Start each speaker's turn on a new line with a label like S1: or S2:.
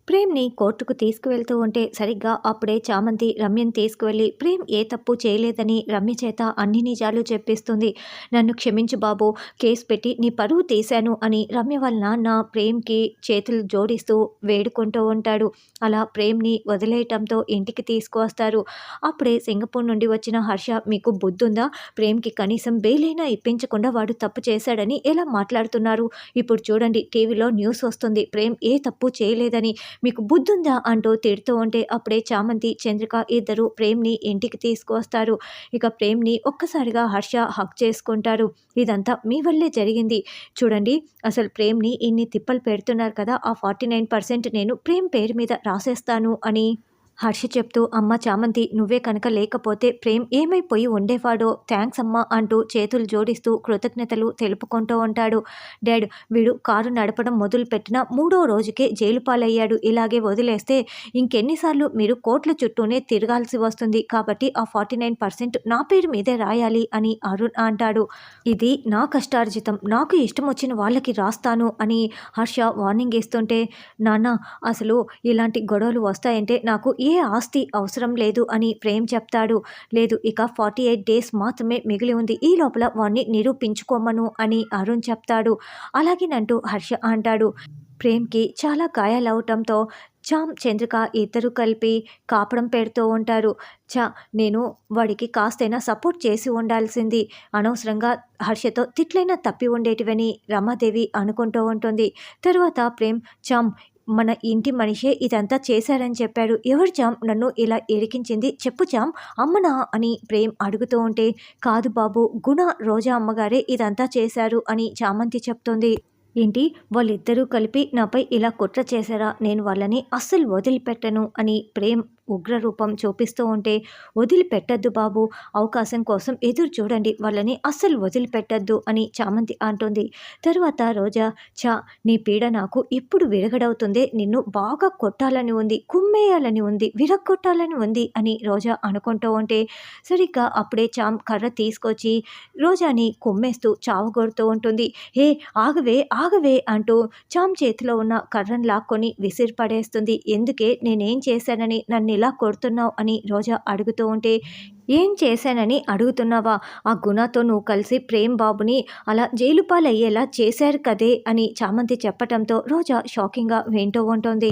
S1: ప్రేమ్‌ని కోర్టుకు తీసుకువెళ్తూ ఉంటే సరిగ్గా అప్పుడే చామంతి రమ్యని తీసుకువెళ్ళి ప్రేమ్ ఏ తప్పు చేయలేదని రమ్య చేత అన్ని నిజాలు చెప్పిస్తుంది. "నన్ను క్షమించు బాబు, కేస్ పెట్టి నీ పరువు తీశాను" అని రమ్య వాళ్ళ నాన్న ప్రేమ్‌కి చేతులు జోడిస్తూ వేడుకుంటూ ఉంటాడు. అలా ప్రేమ్‌ని వదిలేయటంతో ఇంటికి తీసుకువస్తారు. అప్పుడే సింగపూర్ నుండి వచ్చిన హర్ష, "మీకు బుద్ధుందా? ప్రేమ్‌కి కనీసం బెయిలైనా ఇప్పించకుండా వాడు తప్పు చేశాడని ఎలా మాట్లాడుతున్నారు? ఇప్పుడు చూడండి, టీవీలో న్యూస్ వస్తుంది. ప్రేమ్ ఏ తప్పు చేయలేదని. మీకు బుద్ధుందా?" అంటూ తిడుతూ ఉంటే అప్పుడే చామంతి, చంద్రిక ఇద్దరు ప్రేమ్‌ని ఇంటికి తీసుకువస్తారు. ఇక ప్రేమ్‌ని ఒక్కసారిగా హర్ష హగ్ చేసుకుంటారు. "ఇదంతా మీ వల్లే జరిగింది. చూడండి, అసలు ప్రేమ్‌ని ఇన్ని తిప్పలు పెడుతున్నారు కదా! ఆ 49% నేను ప్రేమ్ పేరు మీద రాసేస్తాను" అని హర్ష చెప్తూ, "అమ్మ చామంతి, నువ్వే కనుక లేకపోతే ప్రేమ్ ఏమైపోయి ఉండేవాడో, థ్యాంక్స్ అమ్మా" అంటూ చేతులు జోడిస్తూ కృతజ్ఞతలు తెలుపుకుంటూ ఉంటాడు. "డాడ్, వీడు కారు నడపడం మొదలుపెట్టిన మూడో రోజుకే జైలు పాలయ్యాడు. ఇలాగే వదిలేస్తే ఇంకెన్నిసార్లు మీరు కోర్టుల చుట్టూనే తిరగాల్సి వస్తుంది. కాబట్టి ఆ 49% నా పేరు మీదే రాయాలి" అని అరుణ్ అంటాడు. "ఇది నా కష్టార్జితం. నాకు ఇష్టం వచ్చిన వాళ్ళకి రాస్తాను" అని హర్ష వార్నింగ్ ఇస్తుంటే, "నాన్న, అసలు ఇలాంటి గొడవలు వస్తాయంటే నాకు ఏ ఆస్తి అవసరం లేదు" అని ప్రేమ్ చెప్తాడు. "లేదు, ఇక 48 డేస్ మాత్రమే మిగిలి ఉంది. ఈ లోపల వాణ్ణి నిరూపించుకోమను" అని అరుణ్ చెప్తాడు. అలాగేనంటూ హర్ష అంటాడు. ప్రేమ్‌కి చాలా గాయాలవటంతో చామ్, చంద్రిక ఇద్దరు కలిపి కాపడం పెడుతూ ఉంటారు. నేను వాడికి కాస్తైనా సపోర్ట్ చేసి ఉండాల్సింది. అనవసరంగా హర్షతో తిట్లైనా తప్పి ఉండేటివని రమాదేవి అనుకుంటూ ఉంటుంది. తరువాత ప్రేమ్, చామ్, మన ఇంటి మనిషే ఇదంతా చేశారని చెప్పారు. ఎవరు చామ్ నన్ను ఇలా ఇరికించింది చెప్పు చామ్, అమ్మనా అని ప్రేమ్ అడుగుతూ ఉంటే, "కాదు బాబు, గుణ, రోజా అమ్మగారే ఇదంతా చేశారు" అని చామంతి చెప్తుంది. "ఏంటి, వాళ్ళిద్దరూ కలిపి నాపై ఇలా కుట్ర చేశారా? నేను వాళ్ళని అస్సలు వదిలిపెట్టను" అని ప్రేమ్ ఉగ్రరూపం చూపిస్తూ ఉంటే, "వదిలిపెట్టద్దు బాబు, అవకాశం కోసం ఎదురు చూడండి, వాళ్ళని అస్సలు వదిలిపెట్టద్దు" అని చామంతి అంటుంది. తరువాత రోజా, నీ పీడ నాకు ఇప్పుడు విరగడవుతుందే, నిన్ను బాగా కొట్టాలని ఉంది, కుమ్మేయాలని ఉంది, విరగ్గొట్టాలని ఉంది" అని రోజా అనుకుంటూ ఉంటే సరిగ్గా అప్పుడే చామ్ కర్ర తీసుకొచ్చి రోజాని కుమ్మేస్తూ చావగొడుతూ ఉంటుంది. "హే, ఆగవే ఆగవే" అంటూ చామ్ చేతిలో ఉన్న కర్రను లాక్కొని విసిరి పడేస్తుంది. "ఎందుకే, నేనేం చేశానని నన్నిలా కొడుతున్నావు" అని రోజా అడుగుతూ ఉంటే, "ఏం చేశానని అడుగుతున్నావా? ఆ గుణతో నువ్వు కలిసి ప్రేమ్ బాబుని అలా జైలు పాలయ్యేలా చేశారు కదే" అని చామంతి చెప్పటంతో రోజా షాకింగ్గా వింటూ ఉంటుంది.